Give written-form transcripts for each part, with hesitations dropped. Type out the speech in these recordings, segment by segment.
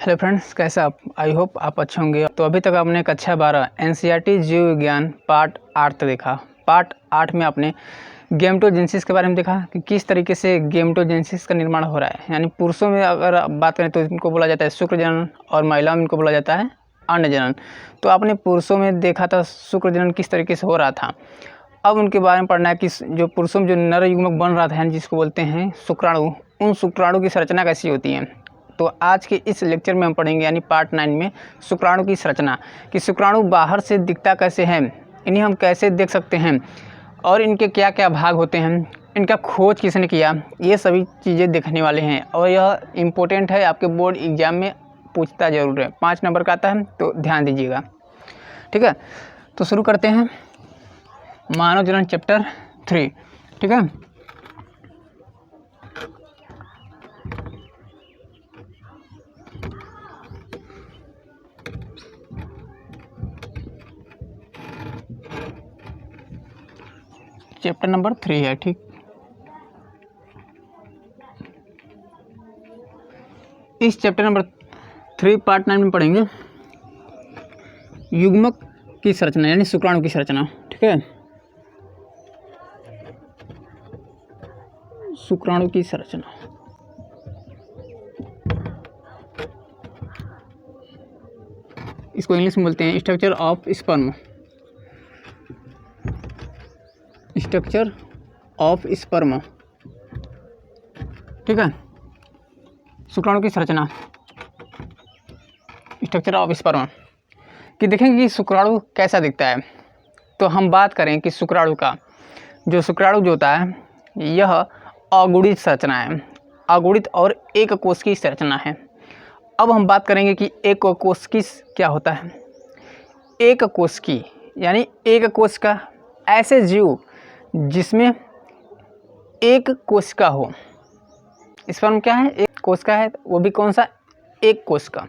Hello friends, कैसे आप? I hope आप अच्छे होंगे। तो अभी तक आपने कक्षा 12 एनसीईआरटी जीव विज्ञान पार्ट 8 देखा। पार्ट 8 में आपने गेमेटोजेनेसिस के बारे में देखा कि किस तरीके से गेमेटोजेनेसिस का निर्माण हो रहा है। यानी पुरुषों में अगर आप बात करें तो इनको बोला जाता है शुक्र जनन और महिलाओं में इनको बोला जाता है अंड जनन। तो आपने पुरुषों में देखा था शुक्र जनन किस तरीके से हो रहा था। अब उनके बारे में पढ़ना है कि जो पुरुषों में जो नर युग्मक बन रहा था जिसको बोलते हैं शुक्राणु, उन शुक्राणु की संरचना कैसी होती है। तो आज के इस लेक्चर में हम पढ़ेंगे यानी पार्ट 9 में शुक्राणु की संरचना, कि शुक्राणु बाहर से दिखता कैसे है, इन्हें हम कैसे देख सकते हैं और इनके क्या क्या भाग होते हैं, इनका खोज किसने किया, ये सभी चीज़ें देखने वाले हैं। और यह इम्पोर्टेंट है, आपके बोर्ड एग्जाम में पूछता ज़रूर है, 5 नंबर का आता है, तो ध्यान दीजिएगा। ठीक है, तो शुरू करते हैं मानव जनन चैप्टर 3। ठीक है, चैप्टर नंबर 3 है। ठीक, इस चैप्टर नंबर 3 पार्ट 9 में पढ़ेंगे युग्मक की संरचना यानी शुक्राणु की संरचना। ठीक है, शुक्राणु की संरचना। इसको इंग्लिश में बोलते हैं structure of sperm. Structure of sperm. ठीक है, शुक्राणु की संरचना, स्ट्रक्चर ऑफ स्पर्म, कि देखेंगे कि शुक्राणु कैसा दिखता है। तो हम बात करें कि शुक्राणु का जो होता है यह अगुणित संरचना है, अगुणित और एक कोश की संरचना है। अब हम बात करेंगे कि एक कोश की क्या होता है। एक कोश की यानी एक कोश का ऐसे जीव जिसमें एक कोशिका हो। स्पर्म क्या है? एक कोश का है, वो भी कौन सा? एक कोश का।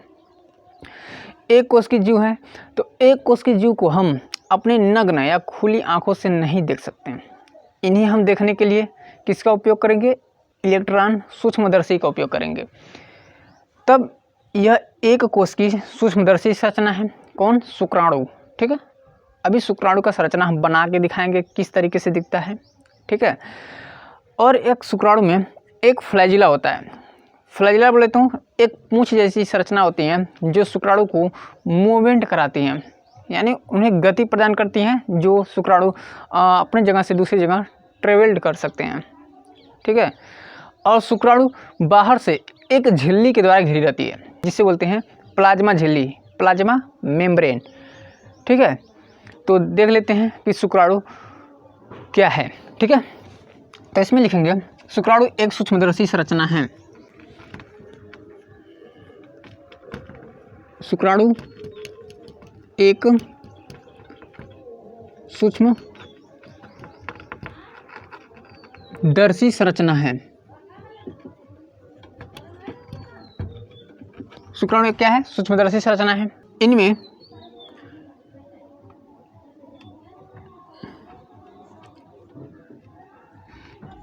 एक कोश की जीव है, तो एक कोश की जीव को हम अपने नग्न या खुली आंखों से नहीं देख सकते हैं। इन्हें हम देखने के लिए किसका उपयोग करेंगे? इलेक्ट्रॉन सूक्ष्मदर्शी का उपयोग करेंगे। तब यह एक कोश की सूक्ष्मदर्शी संरचना है। कौन? शुक्राणु। ठीक है, अभी शुक्राणु का संरचना हम बना के दिखाएंगे किस तरीके से दिखता है। ठीक है, और एक शुक्राणु में एक फ्लैजिला होता है। फ्लैजिला बोले तो एक पूंछ जैसी संरचना होती है जो शुक्राणु को मूवमेंट कराती हैं, यानी उन्हें गति प्रदान करती हैं, जो शुक्राणु अपने जगह से दूसरी जगह ट्रेवल्ड कर सकते हैं। ठीक है, और शुक्राणु बाहर से एक झिल्ली के द्वारा घिरी रहती है जिसे बोलते हैं प्लाज्मा झिल्ली, प्लाज्मा मेम्ब्रेन। ठीक है, तो देख लेते हैं कि शुक्राणु क्या है। ठीक है, तो इसमें लिखेंगे शुक्राणु एक सूक्ष्मदर्शी संरचना है। शुक्राणु एक सूक्ष्मदर्शी संरचना है। शुक्राणु क्या है? सूक्ष्मदर्शी संरचना है। इनमें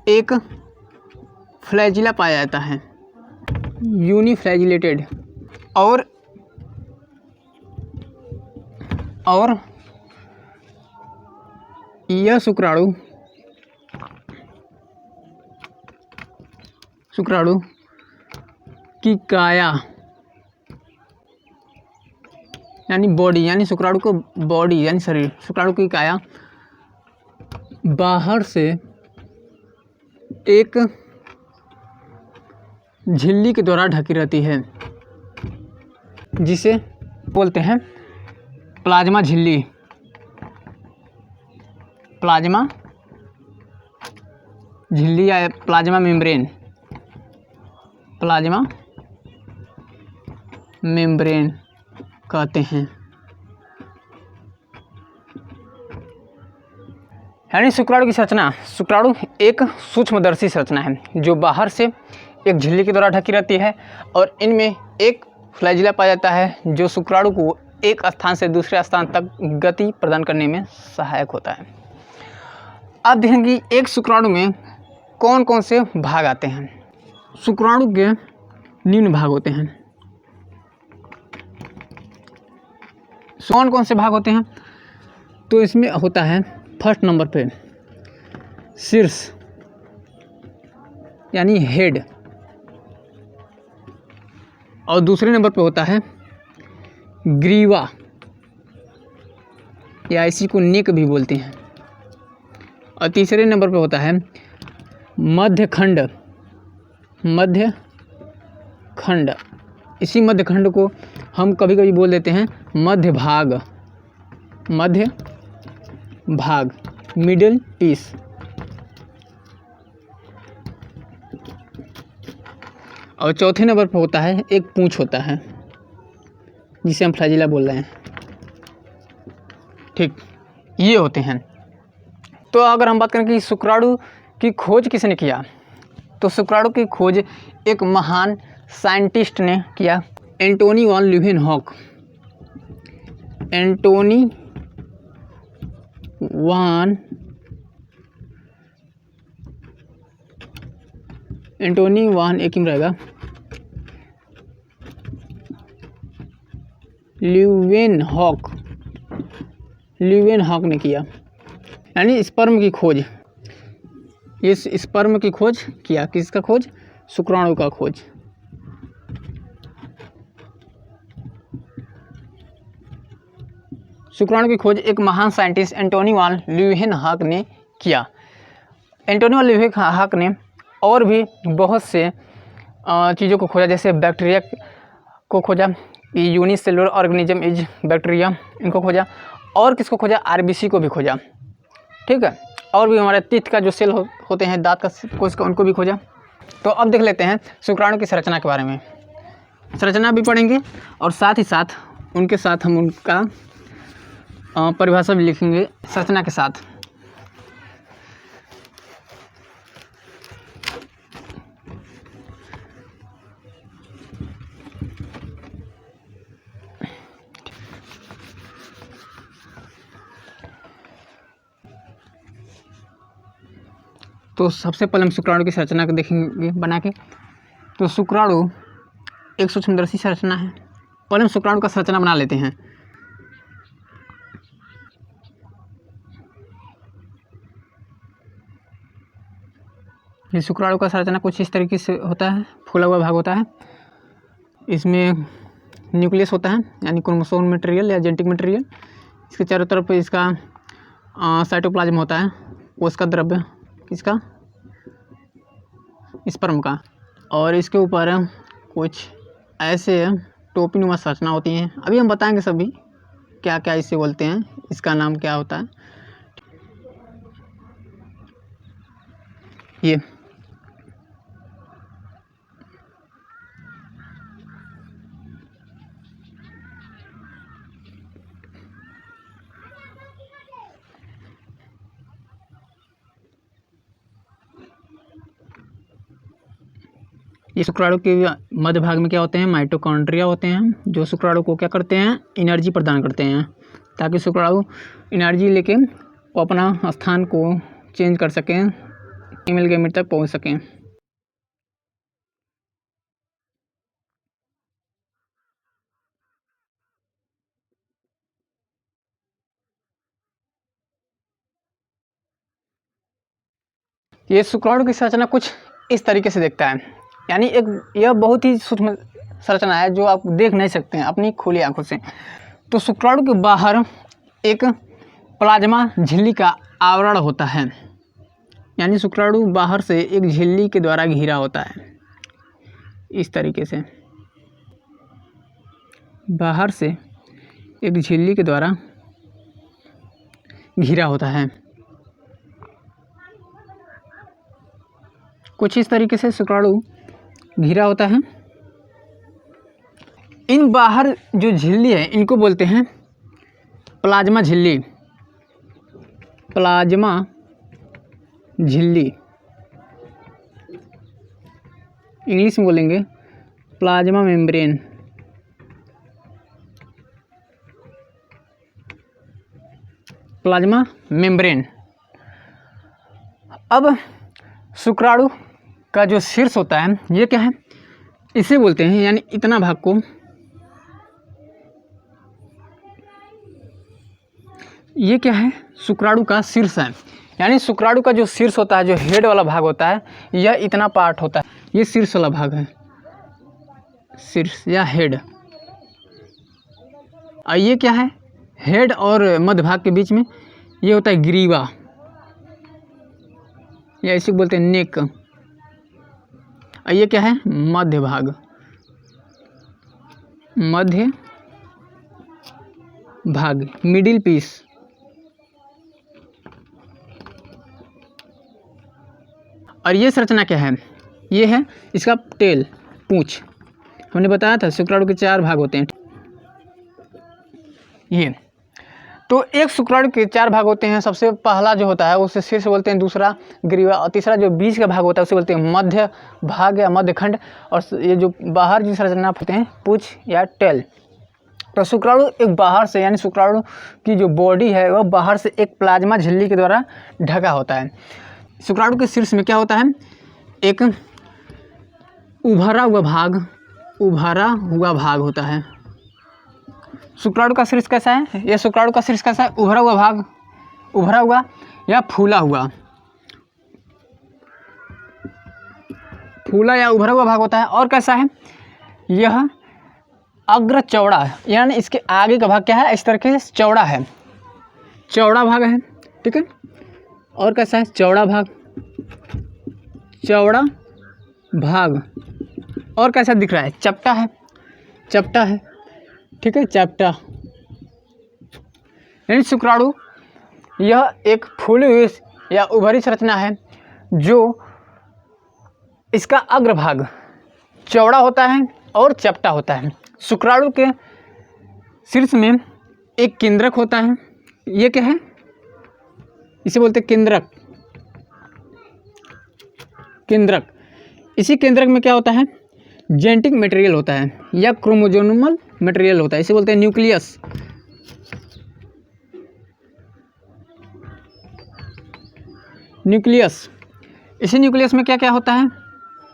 एक फ्लैजिला पाया जाता है, यूनिफ्लैजिलेटेड, और यह शुक्राणु की काया यानी बॉडी, यानी शुक्राणु को बॉडी यानी शरीर, शुक्राणु की काया बाहर से एक झिल्ली के द्वारा ढकी रहती है जिसे बोलते हैं प्लाज्मा झिल्ली, प्लाज्मा झिल्ली या प्लाज्मा मेम्ब्रेन, प्लाज्मा मेम्ब्रेन कहते हैं। यानी शुक्राणु की संरचना, शुक्राणु एक सूक्ष्मदर्शी संरचना है जो बाहर से एक झिल्ली के द्वारा ढकी रहती है, और इनमें एक फ्लैजिला पाया जाता है जो शुक्राणु को एक स्थान से दूसरे स्थान तक गति प्रदान करने में सहायक होता है। अब देखेंगे एक शुक्राणु में कौन कौन से भाग आते हैं। शुक्राणु के निम्न भाग होते हैं। कौन कौन से भाग होते हैं? तो इसमें होता है फर्स्ट नंबर पे शीर्ष यानी हेड, और दूसरे नंबर पे होता है ग्रीवा या इसी को नेक भी बोलते हैं, और तीसरे नंबर पे होता है मध्यखंड। मध्यखंड, इसी मध्यखंड को हम कभी कभी बोल देते हैं मध्य भाग, मध्य भाग, मिडिल पीस। और चौथे नंबर पर होता है एक पूंछ होता है जिसे हम फ्लैजिला बोल रहे हैं। ठीक, ये होते हैं। तो अगर हम बात करें कि शुक्राणु की खोज किसने किया, तो शुक्राणु की खोज एक महान साइंटिस्ट ने किया, एंटोनी वॉन ल्यूवेनहॉक। एंटोनी वान एक ही रहेगा, ल्यूवेनहॉक ने किया, यानी स्पर्म की खोज। इस स्पर्म की खोज किया, किसका खोज? शुक्राणु का खोज। शुक्राणु की खोज एक महान साइंटिस्ट एंटोनी वॉन ल्यूवेनहॉक ने किया। एंटोनी वॉन ल्यूवेनहॉक ने और भी बहुत से चीज़ों को खोजा, जैसे बैक्टीरिया को खोजा, यूनिसेलुलर ऑर्गेनिज्म इज बैक्टीरिया, इनको खोजा। और किसको खोजा? आरबीसी को भी खोजा। ठीक है, और भी हमारे तीत का जो सेल होते हैं, दांत का कोशिका, उनको भी खोजा। तो अब देख लेते हैं शुक्राणु की संरचना के बारे में। संरचना भी पढ़ेंगे और साथ ही साथ उनके साथ हम उनका परिभाषा भी लिखेंगे संरचना के साथ। तो सबसे पहले हम शुक्राणु की संरचना को देखेंगे बना के। तो शुक्राणु एक सूक्ष्मदर्शी संरचना है। पहले हम शुक्राणु का संरचना बना लेते हैं। ये शुक्राणु का संरचना कुछ इस तरीके से होता है, फूला हुआ भाग होता है। इसमें न्यूक्लियस होता है, यानी क्रोमोसोम मटेरियल या जेनेटिक मटेरियल। इसके चारों तरफ इसका साइटोप्लाज्म होता है, कोशिका द्रव्य किसका? स्पर्म का। और इसके ऊपर कुछ ऐसे टोपीनुमा संरचना होती हैं। अभी हम बताएंगे सभी क्या क्या इसे बोलते हैं, इसका नाम क्या होता है। ये शुक्राणु के मध्य भाग में क्या होते हैं? माइटोकॉन्ड्रिया होते हैं, जो शुक्राणु को क्या करते हैं? एनर्जी प्रदान करते हैं, ताकि शुक्राणु एनर्जी लेके वो अपना स्थान को चेंज कर सकें, फीमेल गैमेट तक पहुंच सकें। ये शुक्राणु की संरचना कुछ इस तरीके से दिखता है, यानी यह बहुत ही सूक्ष्म संरचना है जो आप देख नहीं सकते हैं अपनी खुली आंखों से। तो शुक्राणु के बाहर एक प्लाज्मा झिल्ली का आवरण होता है, यानी शुक्राणु बाहर से एक झिल्ली के द्वारा घिरा होता है। इस तरीके से बाहर से एक झिल्ली के द्वारा घिरा होता है। कुछ इस तरीके से शुक्राणु घिरा होता है। इन बाहर जो झिल्ली है इनको बोलते हैं प्लाज्मा झिल्ली। प्लाज्मा झिल्ली इंग्लिश में बोलेंगे प्लाज्मा मेम्ब्रेन। Plasma membrane. अब शुक्राणु का जो शीर्ष होता है ये क्या है? इसे बोलते हैं, यानी इतना भाग को ये क्या है? शुक्राणु का शीर्ष है, यानी शुक्राणु का जो शीर्ष होता है, जो हेड वाला भाग होता है, यह इतना पार्ट होता है, ये शीर्ष वाला भाग है, शीर्ष या हेड। और ये क्या है? हेड और मध्य भाग के बीच में ये होता है ग्रीवा, या इसी को बोलते हैं नेक। और ये क्या है? मध्य भाग, मध्य भाग, मिडिल पीस। और ये संरचना क्या है? ये है इसका टेल, पूंछ। हमने बताया था शुक्राणु के 4 भाग होते हैं। ये तो एक शुक्राणु के 4 भाग होते हैं। सबसे पहला जो होता है उसे शीर्ष बोलते हैं, दूसरा ग्रीवा, और तीसरा जो बीच का भाग होता है उसे बोलते हैं मध्य भाग या मध्य खंड। और ये जो बाहर की संरचना होते हैं पूंछ या टेल। तो शुक्राणु एक बाहर से, यानी शुक्राणु की जो बॉडी है वह बाहर से एक प्लाज्मा झिल्ली के द्वारा ढका होता है। शुक्राणु के शीर्ष में क्या होता है? एक उभरा हुआ भाग होता है। शुक्राणु का शीर्ष कैसा है? यह शुक्राणु का शीर्ष कैसा है? उभरा हुआ भाग, उभरा हुआ या फूला हुआ, फूला या उभरा हुआ भाग होता है। और कैसा है? यह अग्र चौड़ा है, यानी इसके आगे का भाग क्या है? इस तरह से चौड़ा है, चौड़ा भाग है, ठीक है। और कैसा है? चौड़ा भाग, चौड़ा भाग। और कैसा दिख रहा है? चपटा है, चपटा है, ठीक है, चपटा। यानी शुक्राणु यह एक फूली हुई या उभरी संरचना है जो इसका अग्रभाग चौड़ा होता है और चपटा होता है। शुक्राणु के शीर्ष में एक केंद्रक होता है। ये क्या है? इसे बोलते हैं केंद्रक, केंद्रक। इसी केंद्रक में क्या होता है? जेनेटिक मटेरियल होता है या क्रोमोसोमल मटेरियल होता है, इसे बोलते हैं न्यूक्लियस। न्यूक्लियस, इसी न्यूक्लियस में क्या क्या होता है?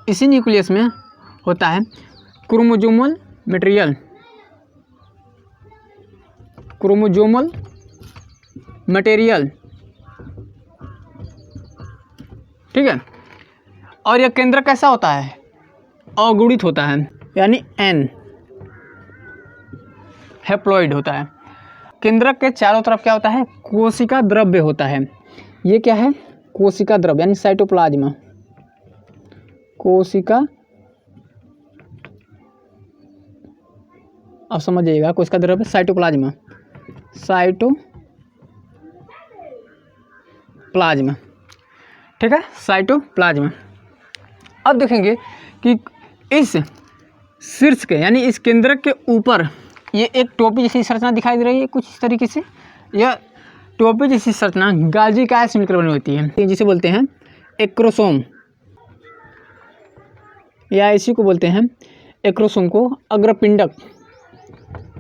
इसी न्यूक्लियस में होता है क्रोमोसोमल मटेरियल, क्रोमोसोमल मटेरियल, ठीक है। और यह केंद्र कैसा होता है? अगुणित होता है, यानी एन हैप्लॉइड होता है। केंद्रक के चारों तरफ क्या होता है? कोशिका द्रव्य होता है। ये क्या है? कोशिका द्रव्य, यानी साइटोप्लाज्म, कोशिका। अब समझिएगा, कोशिका द्रव्य साइटोप्लाज्म, साइटोप्लाज्म, ठीक है, साइटोप्लाज्म। अब देखेंगे कि इस शीर्ष के, यानी इस केंद्रक के ऊपर ये एक टोपी जैसी संरचना दिखाई दे रही है कुछ इस तरीके से। यह टोपी जैसी संरचना गाल्जी काय से मिलकर बनी होती है, जिसे बोलते हैं एक्रोसोम, या इसी को बोलते हैं एक्रोसोम को अग्रपिंडक,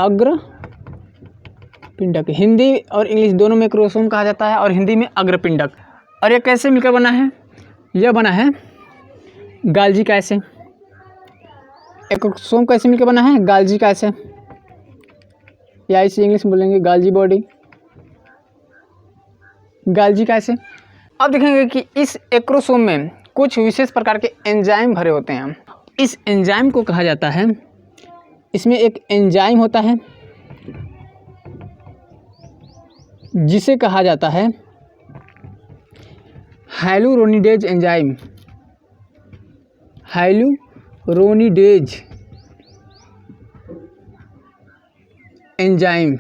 अग्रपिंडक। हिंदी और इंग्लिश दोनों में एक्रोसोम कहा जाता है और हिंदी में अग्रपिंडक। और ये कैसे मिलकर बना है? यह बना है गाल्जी काय से। एक्रोसोम कैसे मिलकर बना है? गाल्जी काय से, या इसे इंग्लिश में बोलेंगे गाल्जी बॉडी, गाल्जी काय से। अब देखेंगे कि इस एक्रोसोम में कुछ विशेष प्रकार के एंजाइम भरे होते हैं। इस एंजाइम को कहा जाता है, इसमें एक एंजाइम होता है जिसे कहा जाता है हाइलुरोनिडेज एंजाइम, हाइलुरोनिडेज एंजाइम।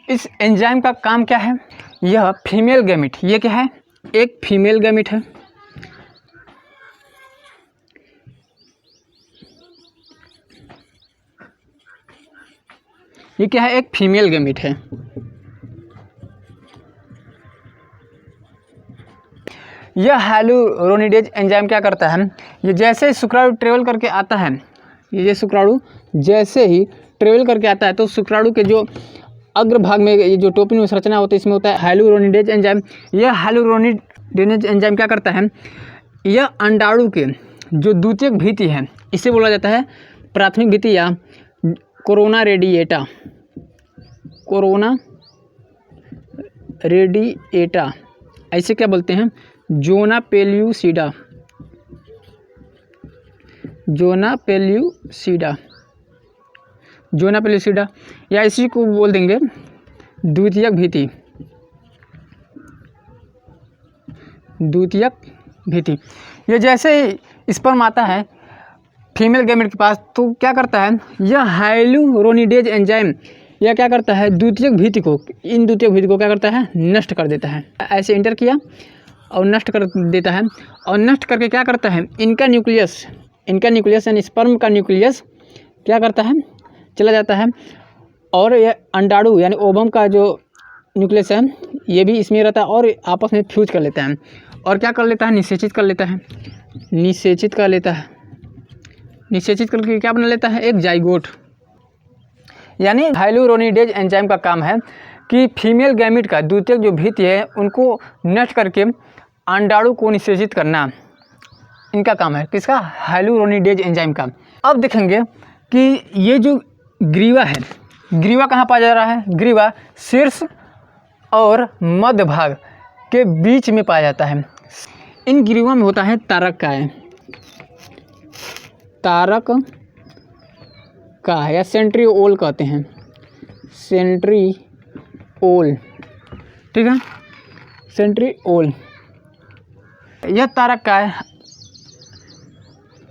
इस एंजाइम का काम क्या है? यह फीमेल गैमिट, ये क्या है? एक फीमेल गैमिट है। ये क्या है? एक फीमेल गैमिट है। यह हाइलुरोनिडेज एंजाइम क्या करता है? ये जैसे शुक्राणु ट्रेवल करके आता है, ये शुक्राणु जैसे ही ट्रेवल करके आता है तो शुक्राणु के जो अग्रभाग में ये जो टोपी में संरचना होती है इसमें होता है हाइलुरोनिडेज एंजाइम। यह हाइलुरोनिडेज एंजाइम क्या करता है? यह अंडाणु के जो द्वितीयक भित्ति है इसे बोला जाता है प्राथमिक भित्ति या कोरोना रेडिएटा, कोरोना रेडिएटा, ऐसे क्या बोलते हैं, जोना पेल्यूसिडा, जोना पेल्यूसिडा, जोना पेल्यूसिडा, या इसी को बोल देंगे द्वितीयक भीति, द्वितीयक भीति। ये जैसे ही स्पर्म आता है फीमेल गैमेट के पास तो क्या करता है, यह हाइलुरोनिडेज एंजाइम यह क्या करता है, द्वितीयक भीति को, इन द्वितीयक भीति को क्या करता है, नष्ट कर देता है। ऐसे इंटर किया और नष्ट कर देता है, और नष्ट करके क्या करता है, इनका न्यूक्लियस यानी स्पर्म का न्यूक्लियस क्या करता है, चला जाता है, और यह अंडाणु यानी ओवम का जो न्यूक्लियस है ये भी इसमें रहता है और आपस में फ्यूज कर लेता है, और क्या कर लेता है, निषेचित कर लेता है, निषेचित कर लेता है, निषेचित करके क्या बना लेता है, एक जाइगोट। यानी हाइलुरोनिडेज एंजाइम का काम है कि फीमेल गैमेट का द्वितीयक जो भीति है उनको नष्ट करके अंडाणु को निषेचित करना, इनका काम है, किसका, हाइलुरोनिडेज एंजाइम का। अब देखेंगे कि ये जो ग्रीवा है, ग्रीवा कहाँ पाया जा रहा है, ग्रीवा शीर्ष और मध्य भाग के बीच में पाया जाता है। इन ग्रीवा में होता है तारककाय, तारककाय या सेंट्रिओल कहते हैं, सेंट्रिओल, ठीक है, सेंट्रिओल। यह तारककाय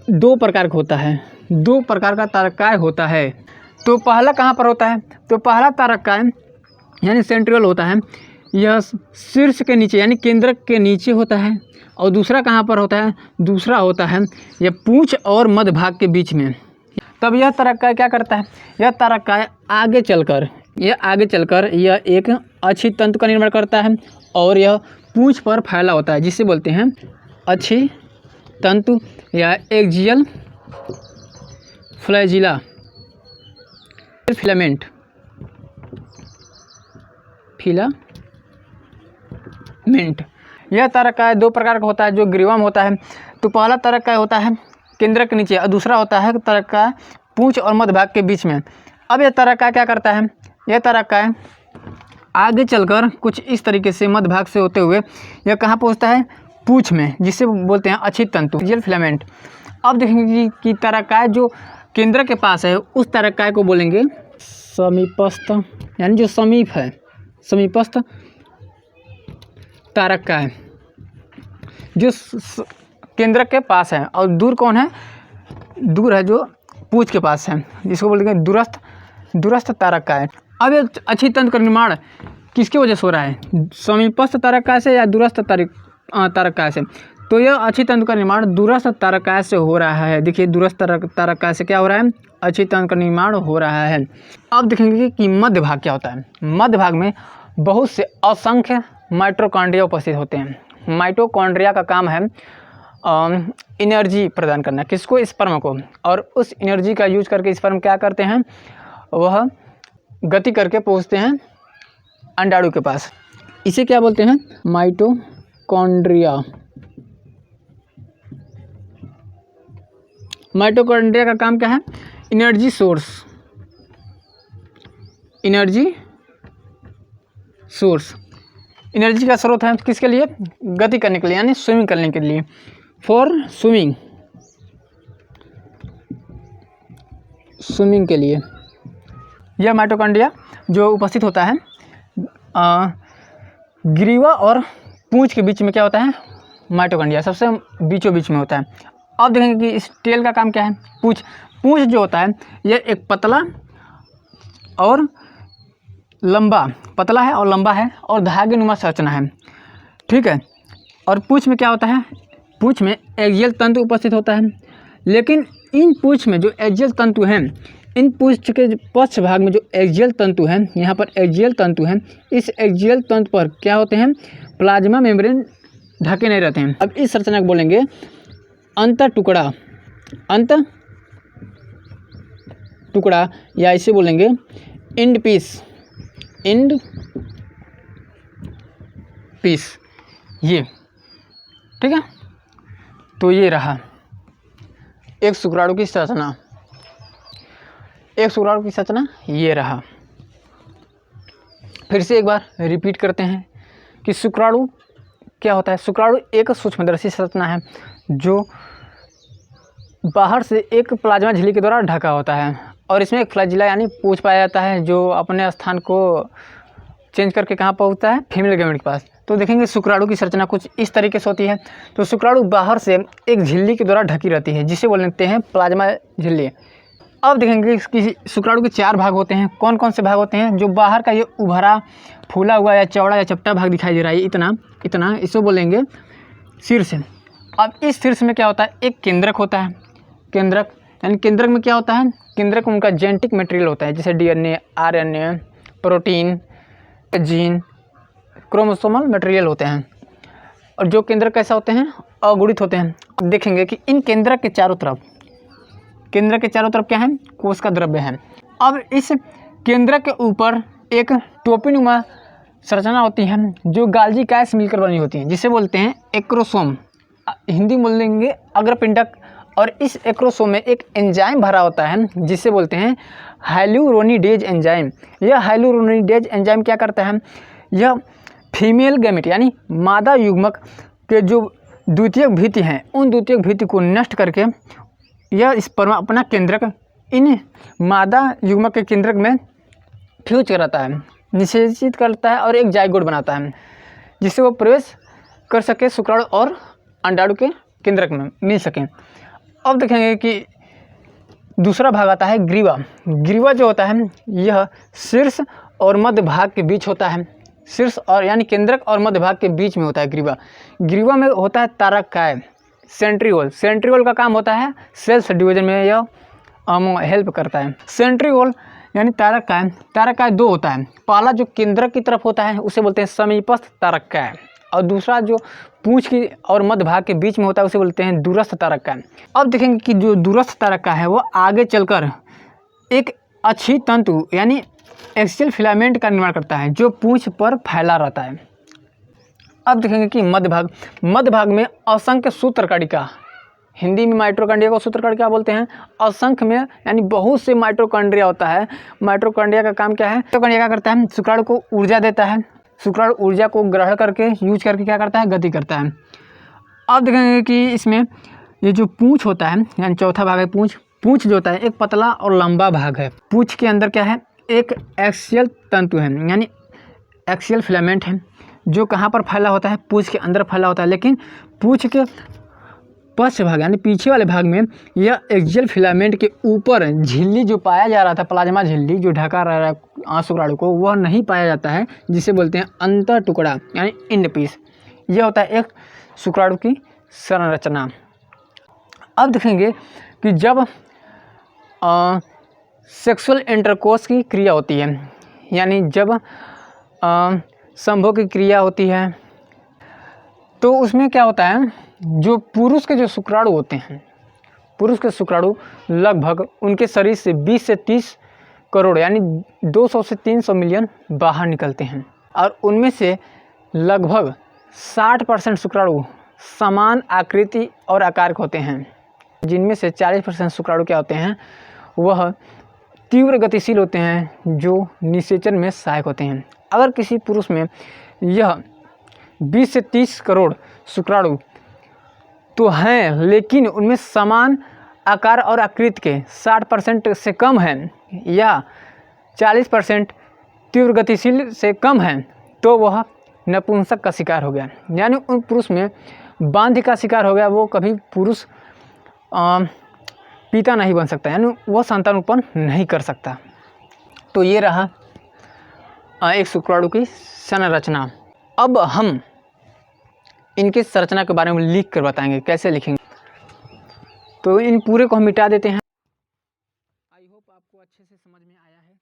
दो प्रकार का होता है, दो प्रकार का तारककाय होता है। तो पहला कहाँ पर होता है, तो पहला तारककाय यानी सेंट्रियोल होता है, यह शीर्ष के नीचे यानी केंद्रक के नीचे होता है, और दूसरा कहाँ पर होता है, दूसरा होता है यह पूंछ और मध्य भाग के बीच में। तब यह तारककाय क्या करता है, यह तारककाय आगे चलकर यह एक अच्छी तंतु का निर्माण करता है, और यह पूंछ पर फैला होता है, जिसे बोलते हैं अच्छी तंतु या एक्जियल फ्लैजिला फिलामेंट, फिलामेंट। यह तारककाय दो प्रकार का होता है जो ग्रीवा में होता है। तो पहला तारककाय होता है केंद्रक के नीचे और दूसरा होता है तारककाय पूंछ और मध्य भाग के बीच में। अब यह तारककाय क्या करता है, यह तारककाय आगे चलकर कुछ इस तरीके से मध्य भाग से होते हुए यह कहाँ पहुँचता है, पूंछ में, जिसे बोलते हैं अच्छी तंतु, एक्जियल फिलामेंट। अब देखेंगे कि तारककाय जो केंद्र के पास है उस तारककाय को बोलेंगे समीपस्थ, यानी जो समीप है, समीपस्थ तारककाय जो केंद्र के पास है, और दूर कौन है, दूर है जो पूंछ के पास है, जिसको बोलेंगे दूरस्थ तारककाय। अब ये अच्छी तंत्र का निर्माण किसकी वजह से हो रहा है, समीपस्थ तारककाय से या दूरस्थ तारककाय से। तो यह अच्छी तंत्र का निर्माण दूरस्थ तारककाय से हो रहा है। देखिए दूरस्थ तारककाय से क्या हो रहा है, अच्छी तंत्र का निर्माण हो रहा है। अब देखेंगे कि मध्य भाग क्या होता है। मध्य भाग में बहुत से असंख्य माइटोकॉन्ड्रिया उपस्थित होते हैं। माइटोकॉन्ड्रिया का काम है एनर्जी प्रदान करना, किसको, स्पर्म को, और उस एनर्जी का यूज करके स्पर्म क्या करते हैं, वह गति करके पहुँचते हैं अंडाणु के पास। इसे क्या बोलते हैं, माइटोकॉन्ड्रिया। माइटोकॉन्ड्रिया का काम क्या है, energy source, energy source, energy का स्रोत है किसके लिए, गति करने के लिए, यानी स्विमिंग करने के लिए, फॉर स्विमिंग, स्विमिंग के लिए। यह माइटोकॉन्ड्रिया जो उपस्थित होता है ग्रीवा और पूंछ के बीच में क्या होता है, माइटोकॉन्ड्रिया सबसे बीचों बीच में होता है। अब देखेंगे कि इस टेल का काम क्या है, पूंछ जो होता है यह एक पतला और लंबा, पतला है और लंबा है और धागेनुमा संरचना है, ठीक है। और पूंछ में क्या होता है, पूंछ में एक्सियल तंतु उपस्थित होता है। लेकिन इन पूंछ में जो एक्सियल तंतु हैं, इन पूंछ के पश्च भाग में जो एक्सियल तंतु हैं, यहाँ पर एक्सियल तंतु हैं, इस एक्सियल तंतु पर क्या होते हैं, प्लाज्मा मेम्ब्रेन ढके नहीं रहते हैं। अब इस संरचना को बोलेंगे अंत टुकड़ा, या इसे बोलेंगे एंड पीस, ये, ठीक है। तो ये रहा एक शुक्राणु की संरचना। एक शुक्राणु की संरचना ये रहा। फिर से एक बार रिपीट करते हैं कि शुक्राणु क्या होता है। शुक्राणु एक सूक्ष्मदर्शी संरचना है जो बाहर से एक प्लाज्मा झिल्ली के द्वारा ढका होता है और इसमें एक फ्लैजिला यानी पूंछ पाया जाता है जो अपने स्थान को चेंज करके कहाँ पहुँचता है, फीमेल गैमेट के पास। तो देखेंगे शुक्राणु की संरचना कुछ इस तरीके से होती है। तो शुक्राणु बाहर से एक झिल्ली के द्वारा ढकी रहती है जिसे बोलते हैं प्लाज्मा झिल्ली। अब देखेंगे कि शुक्राणु के 4 भाग होते हैं। कौन कौन से भाग होते हैं? जो बाहर का ये उभरा फूला हुआ या चौड़ा या चपटा भाग दिखाई दे रहा है, इतना इसको बोलेंगे शीर्ष। अब इस शीर्ष में क्या होता है? एक केंद्रक होता है। केंद्रक यानी केंद्रक में क्या होता है? केंद्रक उनका जेनेटिक मटेरियल होता है, जैसे DNA, RNA, protein, gene, chromosomal material होते हैं। और जो केंद्रक कैसा होते हैं? अगुणित होते हैं। अब देखेंगे कि इन केंद्रक के चारों तरफ क्या है? कोश का द्रव्य है। अब इस केंद्रक के ऊपर एक टोपीनुमा संरचना होती है जो गाल्जी काय से मिलकर बनी होती है, जिसे बोलते हैं एक्रोसोम। हिंदी में बोलेंगे अग्रपिंडक। और इस एक्रोसोम में एक एंजाइम भरा होता है जिसे बोलते हैं हाइलुरोनिडेज एंजाइम। यह हाइलुरोनिडेज एंजाइम क्या करता है? यह फीमेल गैमेट यानी मादा युग्मक के जो द्वितीयक भित्ति हैं उन द्वितीयक भित्ति को नष्ट करके यह इस पर अपना केंद्रक इन मादा युग्मक के केंद्रक में फ्यूज कराता है, निषेचित करता है और एक जाइगोट बनाता है जिससे वो प्रवेश कर सके शुक्राणु और अंडाणु के केंद्रक में मिल सके। अब देखेंगे कि दूसरा भाग आता है ग्रीवा। ग्रीवा जो होता है यह शीर्ष और मध्य भाग के बीच होता है। शीर्ष और यानी केंद्रक और मध्य भाग के बीच में होता है ग्रीवा। ग्रीवा में होता है तारककाय, सेंट्रियोल। सेंट्रियोल का काम होता है सेल्स डिवीजन में यह हेल्प करता है। सेंट्रियोल यानी तारककाय। तारककाय 2 होता है। पहला जो केंद्रक की तरफ होता है उसे बोलते हैं समीपस्थ तारककाय और दूसरा जो पूंछ की और मध्य भाग के बीच में होता है उसे बोलते हैं दूरस्थ तारककाय। अब देखेंगे कि जो दूरस्थ तारककाय है वो आगे चलकर एक अच्छी तंतु यानी एक्सियल फिलामेंट का निर्माण करता है जो पूंछ पर फैला रहता है। अब देखेंगे कि मध्य भाग में असंख्य सूत्रकणिका, हिंदी में माइटोकॉन्ड्रिया को सूत्रकणिका बोलते हैं। असंख्य में यानी बहुत से माइटोकॉन्ड्रिया होता है। माइटोकॉन्ड्रिया का काम क्या है? माइटोकॉन्ड्रिया क्या करता है? शुक्राणु को ऊर्जा देता है। शुक्राणु ऊर्जा को ग्रहण करके यूज करके क्या करता है? गति करता है। अब देखेंगे कि इसमें ये जो पूंछ होता है यानी चौथा भाग है पूंछ। पूंछ जो होता है एक पतला और लंबा भाग है। पूंछ के अंदर क्या है? एक एक्सियल तंतु है यानी एक्सियल फिलामेंट है जो कहाँ पर फैला होता है? पूंछ के अंदर फैला होता है। लेकिन पूंछ के पश्च भाग यानी पीछे वाले भाग में यह एक्सियल फिलामेंट के ऊपर झिल्ली जो पाया जा रहा था, प्लाज्मा झिल्ली जो ढका रहा है शुक्राणु को, वह नहीं पाया जाता है जिसे बोलते हैं अंतर टुकड़ा यानी इंड पीस। यह होता है एक शुक्राणु की संरचना। अब देखेंगे कि जब सेक्सुअल इंटरकोर्स की क्रिया होती है यानी जब संभोग की क्रिया होती है तो उसमें क्या होता है? जो पुरुष के जो शुक्राणु होते हैं, पुरुष के शुक्राणु लगभग उनके शरीर से 20 से 30 करोड़ यानी 200 से 300 मिलियन बाहर निकलते हैं और उनमें से लगभग 60% शुक्राणु समान आकृति और आकार के होते हैं, जिनमें से 40% शुक्राणु क्या होते हैं? वह तीव्र गतिशील होते हैं जो निषेचन में सहायक होते हैं। अगर किसी पुरुष में यह 20 से 30 करोड़ शुक्राणु तो हैं लेकिन उनमें समान आकार और आकृति के 60% से कम हैं या 40% तीव्र गतिशील से कम हैं तो वह नपुंसक का शिकार हो गया यानी उन पुरुष में बांध का शिकार हो गया। वो कभी पुरुष पिता नहीं बन सकता यानी वह संतान उत्पन्न नहीं कर सकता। तो ये रहा एक शुक्राणु की संरचना। अब हम इनकी संरचना के बारे में लिख कर बताएंगे कैसे लिखेंगे। तो इन पूरे को हम मिटा देते हैं। आई होप आपको अच्छे से समझ में आया है।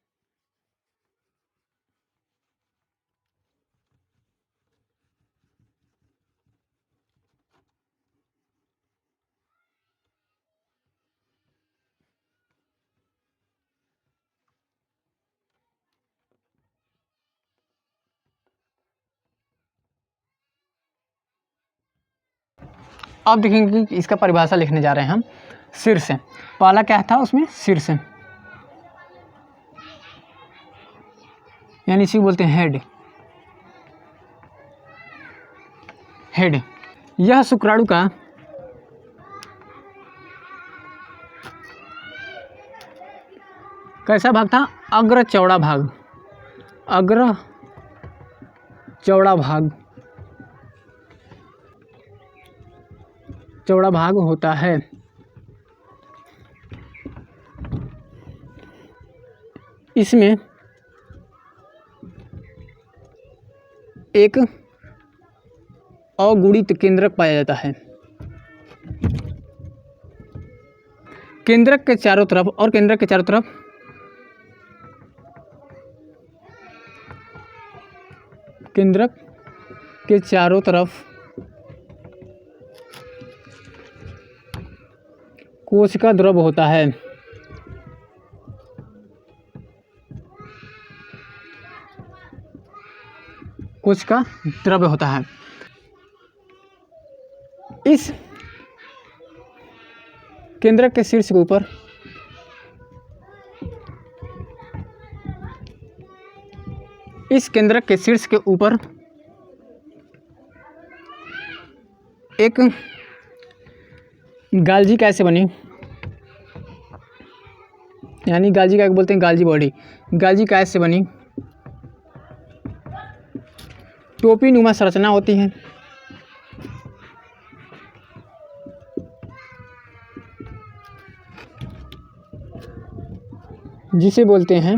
अब देखेंगे कि इसका परिभाषा लिखने जा रहे हैं हम शीर्ष। पहला क्या था उसमें? शीर्ष। यानी इसी को बोलते हैं हेड। हेड यह शुक्राणु का कैसा भाग था? अग्र चौड़ा भाग। अग्र चौड़ा भाग, चौड़ा भाग होता है। इसमें एक अगुणित केंद्रक पाया जाता है। केंद्रक के चारों तरफ और केंद्रक के चारों तरफ केंद्रक के चारों तरफ कोशिका द्रव होता है। कोशिका द्रव होता है। इस केंद्रक के शीर्ष के ऊपर इस केंद्रक के शीर्ष के ऊपर एक गाल्जी कैसे बनी, यानी गाल्जी क्या बोलते हैं? गाल्जी बॉडी। गाल्जी कैसे बनी? टोपी नुमा संरचना होती है। जिसे बोलते हैं,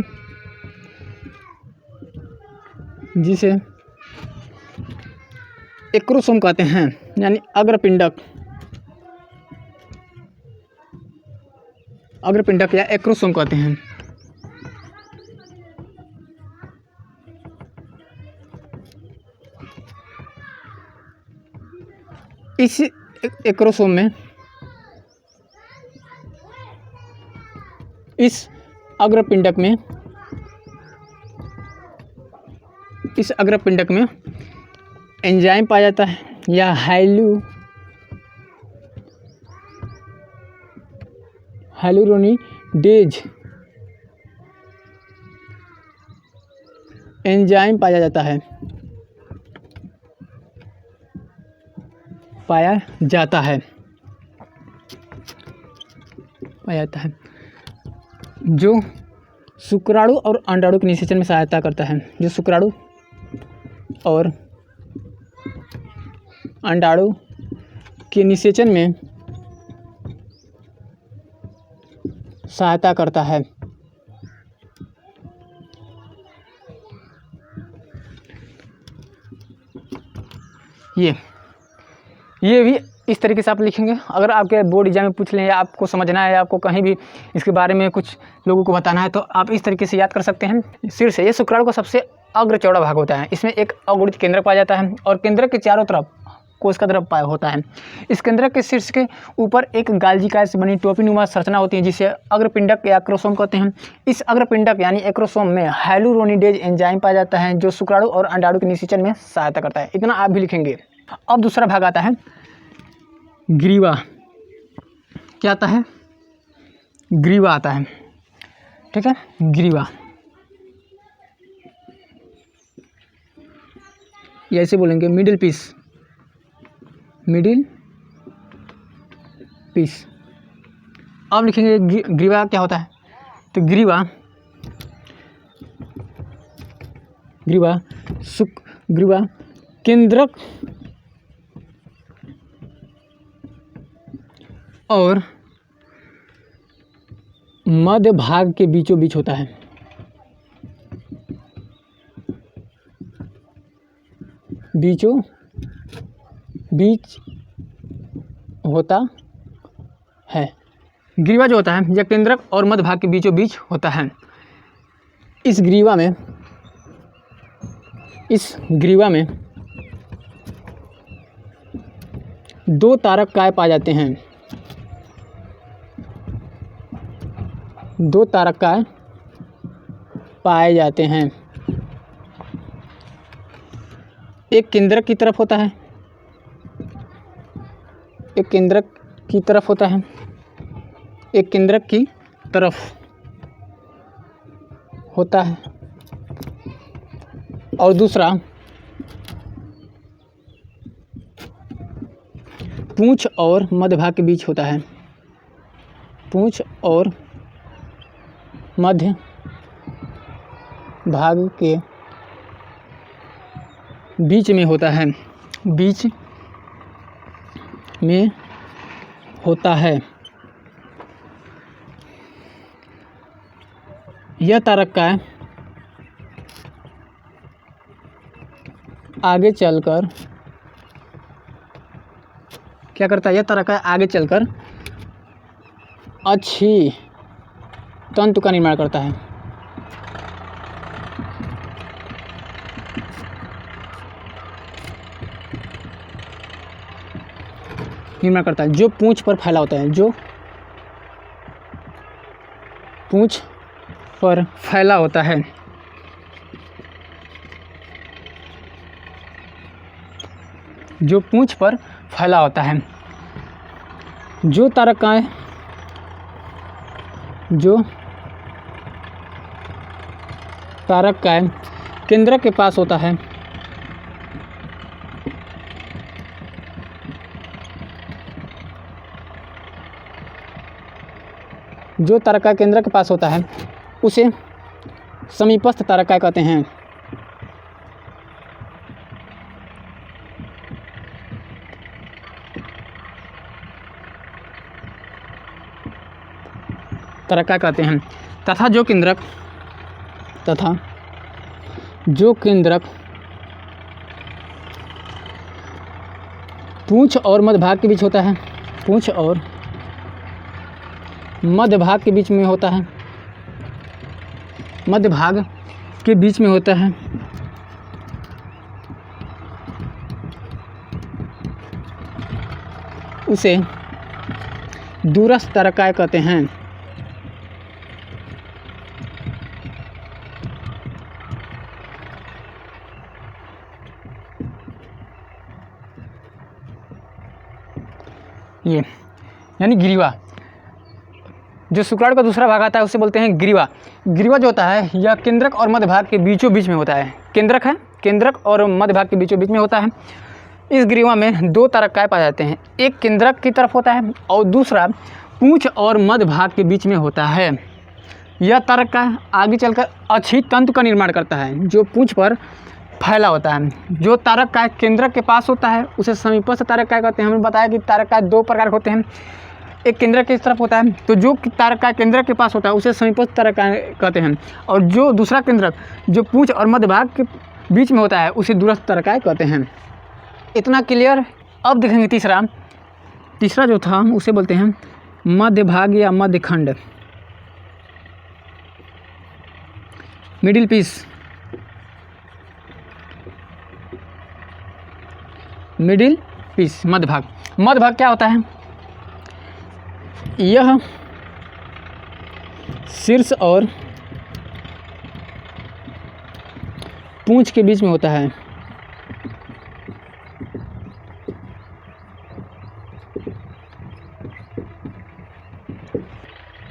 जिसे एक्रोसोम कहते हैं, यानी अग्रपिंडक। अग्रपिंडक या एक्रोसोम कहते हैं। इस एक्रोसोम में इस अग्रपिंडक में एंजाइम पाया जाता है या हाइलुरोनिडेज एंजाइम पाया जाता है। जो शुक्राणु और अंडाणु के निषेचन में सहायता करता है। जो शुक्राणु और अंडाणु के निषेचन में सहायता करता है। ये भी इस तरीके से आप लिखेंगे। अगर आपके बोर्ड एग्जाम में पूछ लें या आपको समझना है या आपको कहीं भी इसके बारे में कुछ लोगों को बताना है तो आप इस तरीके से याद कर सकते हैं। शीर्ष ये शुक्राणु का सबसे अग्र चौड़ा भाग होता है। इसमें एक अगुणित केंद्रक पाया जाता है और केंद्रक के चारों तरफ कोशिका द्रव पाया होता है। इस केंद्रक के शीर्ष के ऊपर एक गाल्जिका से बनी टोपीनुमा संरचना होती है जिसे अग्रपिंडक या एक्रोसोम कहते हैं। इस अग्रपिंडक यानी एक्रोसोम में हाइलुरोनिडेज एंजाइम पाया जाता है जो शुक्राणु और अंडाणु के निषेचन में सहायता करता है। इतना आप भी लिखेंगे। अब दूसरा भाग आता है ग्रीवा। क्या आता है? ग्रीवा आता है। ठीक है, ग्रीवा ये ऐसे बोलेंगे मिडिल पीस। अब लिखेंगे ग्रीवा क्या होता है? तो ग्रीवा केंद्रक और मध्य भाग के बीचों बीच होता है। बीचों बीच होता है। ग्रीवा जो होता है यह केंद्रक और मध्य भाग के बीचों बीच होता है। इस ग्रीवा में दो तारक काय पाए जाते हैं। दो तारक काय पाए जाते हैं। एक केंद्रक की तरफ होता है, एक केंद्रक की तरफ होता है, एक केंद्रक की तरफ होता है और दूसरा पूंछ और मध्य भाग के बीच होता है। पूंछ और मध्य भाग के बीच में होता है। बीच में होता है। यह तारककाय आगे चलकर क्या करता है? यह तारककाय आगे चलकर अच्छी तंतु का निर्माण करता है। जो पूंछ पर फैला होता है। जो पूंछ पर फैला होता है। जो पूंछ पर फैला होता है। जो तारककाय केंद्रक के पास होता है। जो तारककाय केंद्रक के पास होता है उसे समीपस्थ तारककाय कहते हैं। तथा जो केंद्रक पूंछ और मध्य भाग के बीच होता है। पूंछ और मध्य भाग के बीच में होता है। मध्य भाग के बीच में होता है। उसे दूरस्थ तारककाय कहते हैं। ये यानी ग्रीवा। जो शुक्राणु का दूसरा भाग आता है उसे बोलते हैं ग्रीवा। ग्रीवा जो होता है यह केंद्रक और मध्य भाग के बीचों बीच में होता है। केंद्रक और मध्य भाग के बीचों बीच में होता है। इस ग्रीवा में दो तारककाय पाए जाते हैं। एक केंद्रक की तरफ होता है और दूसरा पूंछ और मध्य भाग के बीच में होता है। यह तारककाय आगे चलकर अच्छी तंतु का निर्माण करता है जो पूंछ पर फैला होता है। जो तारककाय केंद्रक के पास होता है उसे समीपस्थ तारककाय कहते हैं। हमने बताया कि तारककाय दो प्रकार के होते हैं। एक केंद्रक की तरफ होता है, तो जो तारककाय केंद्रक के पास होता है उसे समीपस्थ तारककाय कहते हैं। और जो दूसरा केंद्रक जो पूंछ और मध्य भाग के बीच में होता है उसे दूरस्थ तारककाय कहते हैं। इतना क्लियर। अब देखेंगे तीसरा जो था उसे बोलते हैं मध्य भाग या मध्य खंड, मिडिल पीस। मिडिल पीस मध्य भाग। मध्य भाग क्या होता है? यह शीर्ष और पूंछ के बीच में होता है।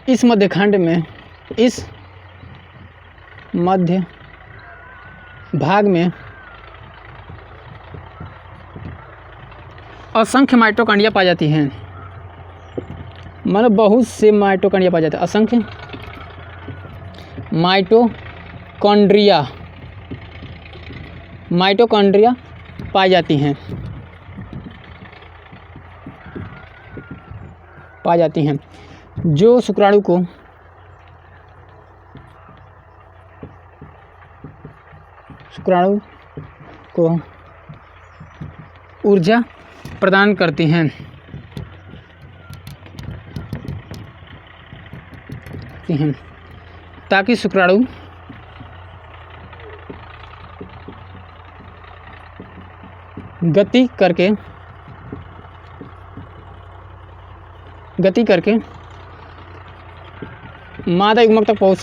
इस मध्य खंड में, इस मध्य भाग में असंख्य माइटोकॉन्ड्रिया पाई जाती हैं। मतलब बहुत से माइटोकॉन्ड्रिया पाए जाते हैं। असंख्य माइटोकॉन्ड्रिया पाई जाती हैं जो शुक्राणु को ऊर्जा प्रदान करती हैं। ताकि शुक्राणु गति करके मादा युग्मक तक पहुंच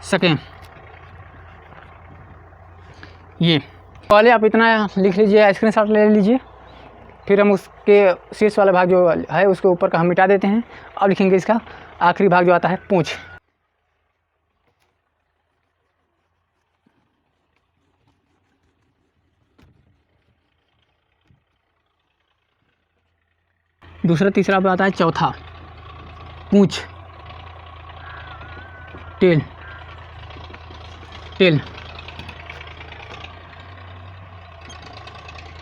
सकें। ये पहले आप इतना लिख लीजिए, स्क्रीनशॉट ले लीजिए, फिर हम उसके शीर्ष वाला भाग जो है उसके ऊपर का हम मिटा देते हैं। अब लिखेंगे इसका आखिरी भाग जो आता है पूंछ। दूसरा तीसरा पे आता है चौथा पूंछ, टेल, टेल।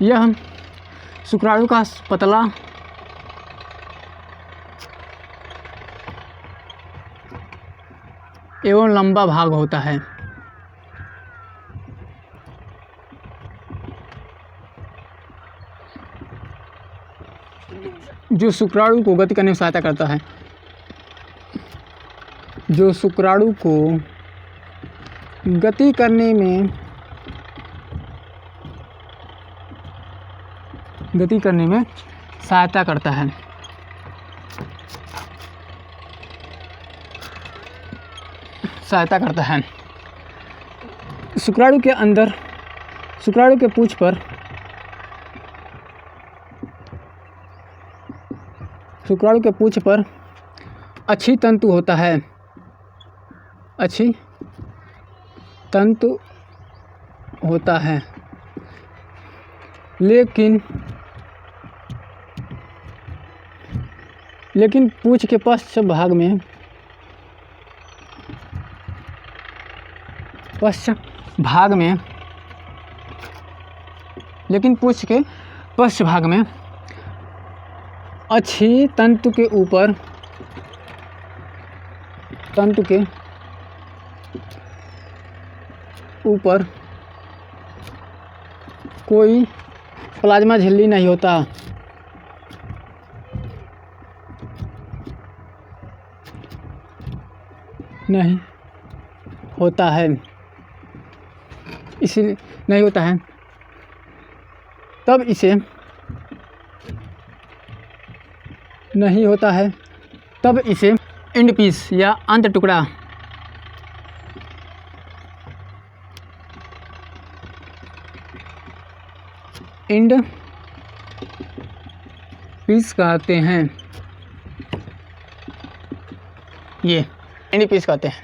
यह शुक्राणु का पतला एवं लंबा भाग होता है। जो शुक्राणु को गति करने में सहायता करता है, जो शुक्राणु को गति करने में सहायता करता है। शुक्राणु के अंदर, शुक्राणु के पूंछ पर अच्छी तंतु होता है, अच्छी तंतु होता है, लेकिन पूंछ के पश्च भाग में अच्छी तंतु के ऊपर कोई प्लाज्मा झिल्ली नहीं होता। इसलिए नहीं होता है, तब इसे नहीं होता है, तब इसे एंड पीस या अंत टुकड़ा एंड पीस कहते हैं। ये एंड पीस कहते हैं।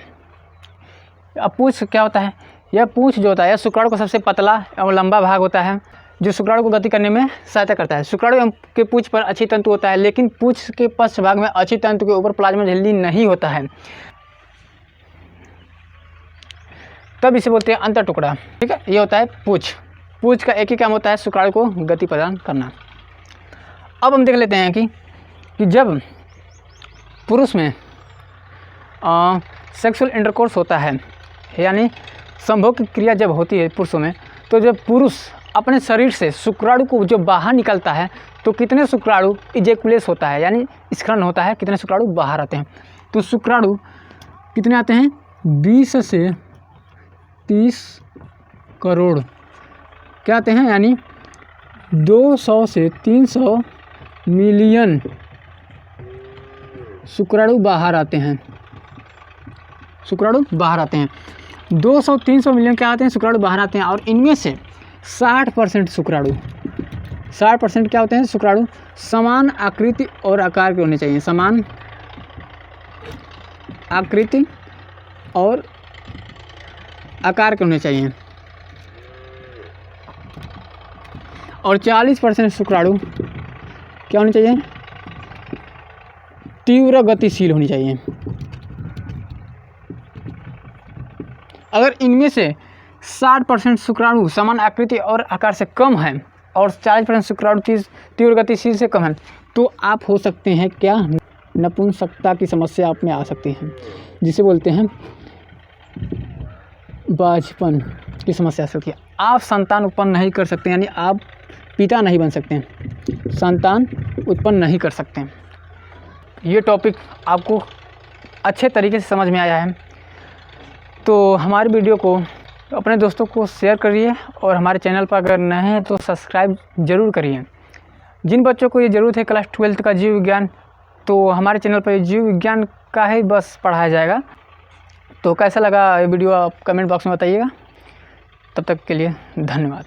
अब पूंछ क्या होता है? यह पूंछ जो होता है शुक्राणु का सबसे पतला और लंबा भाग होता है, जो शुक्राणु को गति करने में सहायता करता है। शुक्राणु के पूंछ पर अच्छी तंतु होता है, लेकिन पूंछ के पश्च भाग में अच्छी तंतु के ऊपर प्लाज्मा झिल्ली नहीं होता है, तब इसे बोलते हैं अंतर टुकड़ा। ठीक है, ये होता है पूंछ। पूंछ का एक ही काम होता है, शुक्राणु को गति प्रदान करना। अब हम देख लेते हैं कि जब पुरुष में सेक्सुअल इंटरकोर्स होता है, यानी संभोग की क्रिया जब होती है पुरुषों में, तो जब पुरुष अपने शरीर से शुक्राणु को जो बाहर निकलता है, तो कितने शुक्राणु इजेकुलेस होता है, यानी स्खलन होता है, कितने शुक्राणु बाहर आते हैं। तो शुक्राणु कितने आते हैं? 20 से 30 करोड़ क्या आते हैं, यानी 200 से 300 मिलियन शुक्राणु बाहर आते हैं। 200-300 मिलियन क्या आते हैं? शुक्राणु बाहर आते हैं। और इनमें से 60% शुक्राणु, 60% क्या होते हैं? शुक्राणु समान आकृति और आकार के होने चाहिए, समान आकृति और आकार के होने चाहिए। और 40% शुक्राणु क्या होनी चाहिए? तीव्र गतिशील होनी चाहिए। अगर इनमें से 60% शुक्राणु समान आकृति और आकार से कम है और 40% शुक्राणु तीव्र गतिशील से कम है, तो आप हो सकते हैं क्या? नपुंसकता की समस्या आप में आ सकती है, जिसे बोलते हैं बाझपन की समस्या आ सकती है। आप संतान उत्पन्न नहीं कर सकते, यानी आप पिता नहीं बन सकते, संतान उत्पन्न नहीं कर सकते। ये टॉपिक आपको अच्छे तरीके से समझ में आया है, तो हमारी वीडियो को अपने दोस्तों को शेयर करिए, और हमारे चैनल पर अगर नए हैं तो सब्सक्राइब ज़रूर करिए। जिन बच्चों को ये ज़रूरत है क्लास 12th का जीव विज्ञान, तो हमारे चैनल पर जीव विज्ञान का ही बस पढ़ाया जाएगा। तो कैसा लगा ये वीडियो आप कमेंट बॉक्स में बताइएगा। तब तक के लिए धन्यवाद।